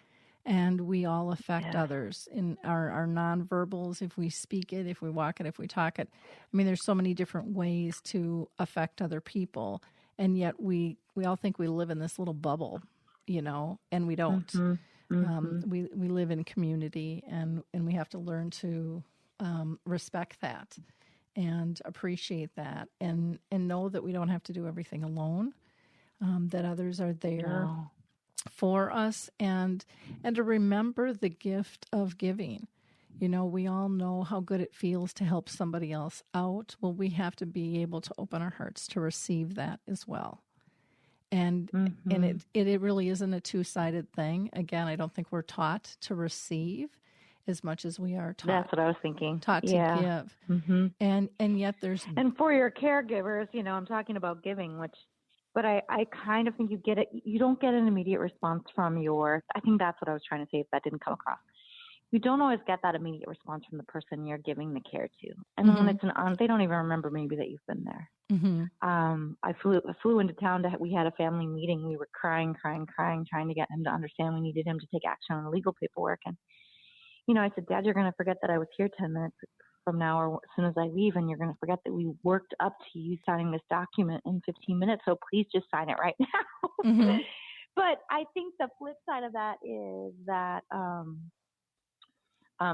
and we all affect others in our nonverbals. If we speak it, if we walk it, if we talk it. I mean, there's so many different ways to affect other people, and yet we all think we live in this little bubble, and we don't. We live in community, and we have to learn to respect that, and appreciate that, and know that we don't have to do everything alone, that others are there No. for us, and to remember the gift of giving. We all know how good it feels to help somebody else out. Well, we have to be able to open our hearts to receive that as well. And it really isn't a two-sided thing. Again, I don't think we're taught to receive as much as we are taught. That's what I was thinking. Taught to give. Mm-hmm. And yet there's... And for your caregivers, I'm talking about giving, but I kind of think you don't get an immediate response from I think that's what I was trying to say if that didn't come across. You don't always get that immediate response from the person you're giving the care to. And when it's they don't even remember maybe that you've been there. Mm-hmm. I flew into town we had a family meeting. We were crying, trying to get him to understand we needed him to take action on the legal paperwork. And, I said, Dad, you're going to forget that I was here 10 minutes from now or as soon as I leave, and you're going to forget that we worked up to you signing this document in 15 minutes. So please just sign it right now. Mm-hmm. But I think the flip side of that is that,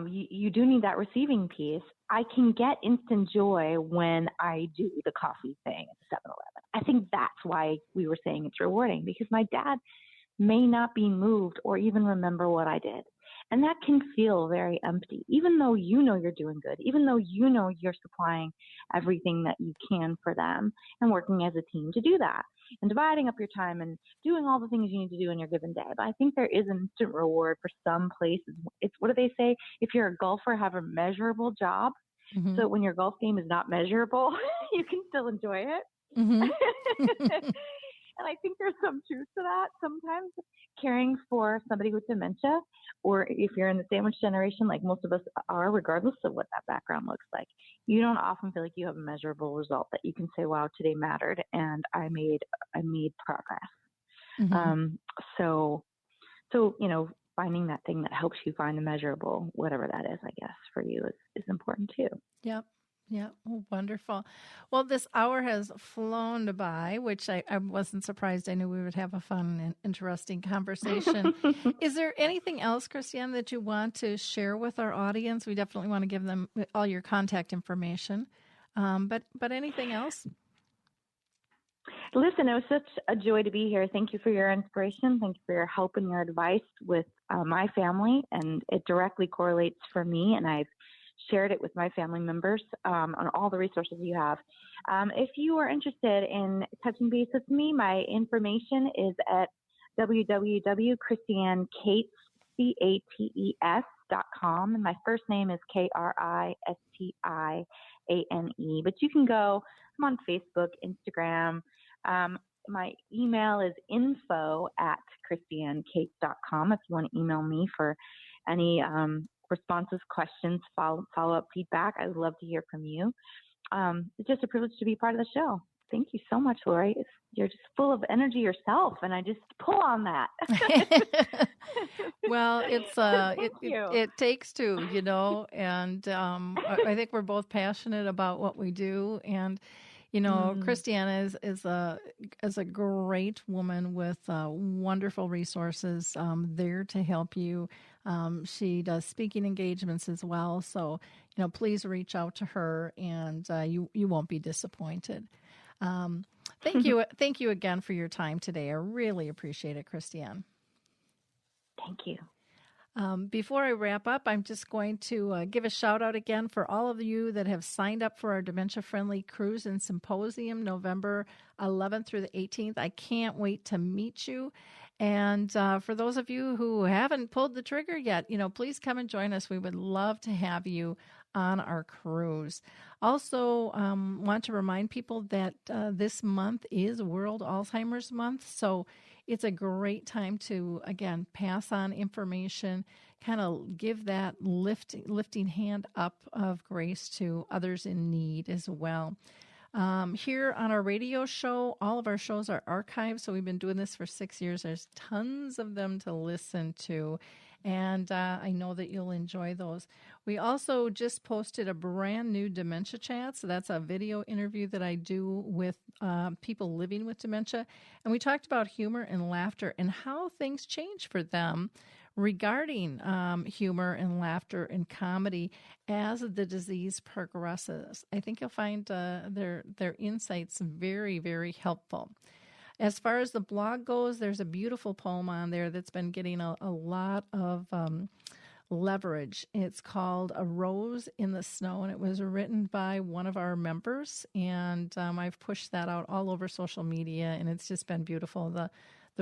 you do need that receiving piece. I can get instant joy when I do the coffee thing at 7-Eleven. I think that's why we were saying it's rewarding, because my dad may not be moved or even remember what I did. And that can feel very empty, even though you're doing good, even though you're supplying everything that you can for them and working as a team to do that and dividing up your time and doing all the things you need to do in your given day. But I think there is an instant reward for some places. It's, what do they say? If you're a golfer, have a measurable job. Mm-hmm. So when your golf game is not measurable, you can still enjoy it. Mm-hmm. And I think there's some truth to that. Sometimes caring for somebody with dementia, or if you're in the sandwich generation, like most of us are, regardless of what that background looks like, you don't often feel like you have a measurable result that you can say, wow, today mattered and I made progress. Mm-hmm. So, finding that thing that helps you find the measurable, whatever that is, I guess, for you is important too. Yep. Yeah. Oh, wonderful. Well, this hour has flown by, which I wasn't surprised. I knew we would have a fun and interesting conversation. Is there anything else, Kristiane, that you want to share with our audience? We definitely want to give them all your contact information. But anything else? Listen, it was such a joy to be here. Thank you for your inspiration. Thank you for your help and your advice with my family. And it directly correlates for me, and I've shared it with my family members on all the resources you have. If you are interested in touching base with me, my information is at www.KristianeCates.com. And my first name is Kristiane. But you can go, I'm on Facebook, Instagram. My email is info@KristianeCates.com if you want to email me for any responses, questions, follow-up feedback. I would love to hear from you. It's just a privilege to be part of the show. Thank you so much, Lori. You're just full of energy yourself, and I just pull on that. Well, it takes two, and I think we're both passionate about what we do, and Kristiane is a great woman with wonderful resources there to help you. She does speaking engagements as well, so please reach out to her, and you won't be disappointed. Thank you again for your time today. I really appreciate it, Kristiane. Thank you. Before I wrap up, I'm just going to give a shout out again for all of you that have signed up for our Dementia Friendly Cruise and Symposium, November 11th through the 18th. I can't wait to meet you. And for those of you who haven't pulled the trigger yet, please come and join us. We would love to have you on our cruise. Also, want to remind people that this month is World Alzheimer's Month. So it's a great time to, again, pass on information, kind of give that lifting hand up of grace to others in need as well. Here on our radio show, all of our shows are archived, so we've been doing this for 6 years. There's tons of them to listen to, and I know that you'll enjoy those. We also just posted a brand new Dementia Chat, so that's a video interview that I do with people living with dementia, and we talked about humor and laughter and how things change for them regarding humor and laughter and comedy as the disease progresses. I think you'll find their insights very, very helpful. As far as the blog goes, there's a beautiful poem on there that's been getting a lot of leverage. It's called A Rose in the Snow, and it was written by one of our members, and I've pushed that out all over social media, and it's just been beautiful, the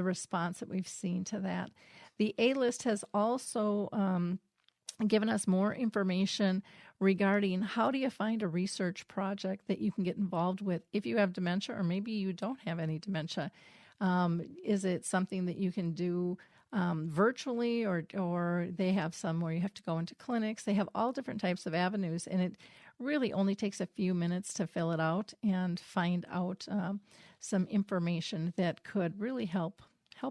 response that we've seen to that. The A-List has also given us more information regarding how do you find a research project that you can get involved with if you have dementia, or maybe you don't have any dementia. Is it something that you can do virtually, or they have some where you have to go into clinics? They have all different types of avenues, and it really only takes a few minutes to fill it out and find out some information that could really help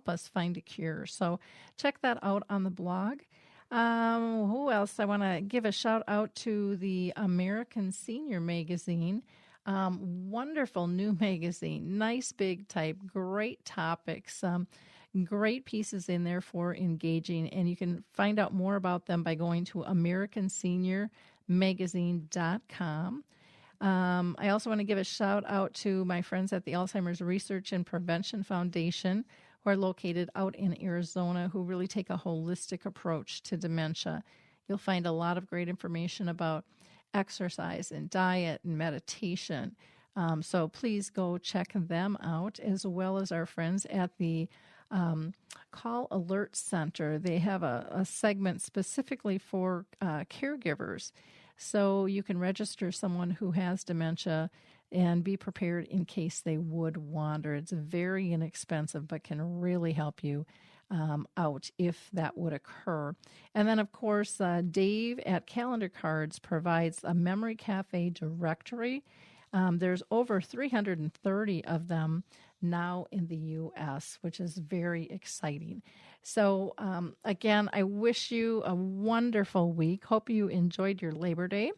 us find a cure. So check that out on the blog. Who else? I want to give a shout out to the American Senior Magazine. Wonderful new magazine, nice big type, great topics, great pieces in there for engaging, and you can find out more about them by going to AmericanSeniorMagazine.com. I also want to give a shout out to my friends at the Alzheimer's Research and Prevention Foundation, who are located out in Arizona, who really take a holistic approach to dementia. You'll find a lot of great information about exercise and diet and meditation. So please go check them out, as well as our friends at the Call Alert Center. They have a segment specifically for caregivers. So you can register someone who has dementia and be prepared in case they would wander. It's very inexpensive, but can really help you out if that would occur. And then, of course, Dave at Calendar Cards provides a Memory Cafe directory. There's over 330 of them now in the U.S., which is very exciting. So, again, I wish you a wonderful week. Hope you enjoyed your Labor Day.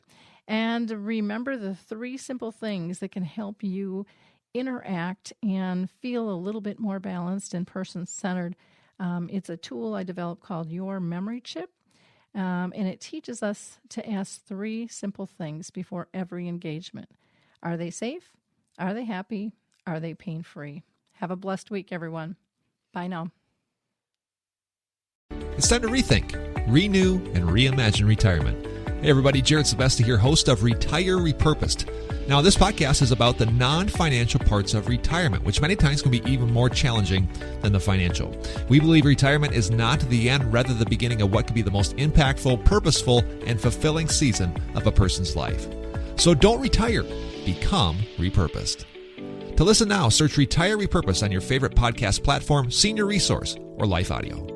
And remember the 3 simple things that can help you interact and feel a little bit more balanced and person-centered. It's a tool I developed called Your Memory Chip, and it teaches us to ask 3 simple things before every engagement. Are they safe? Are they happy? Are they pain-free? Have a blessed week, everyone. Bye now. It's time to rethink, renew, and reimagine retirement. Hey everybody, Jared Sebesti here, host of Retire Repurposed. Now, this podcast is about the non-financial parts of retirement, which many times can be even more challenging than the financial. We believe retirement is not the end, rather the beginning of what could be the most impactful, purposeful, and fulfilling season of a person's life. So don't retire, become repurposed. To listen now, search Retire Repurposed on your favorite podcast platform, Senior Resource, or Life Audio.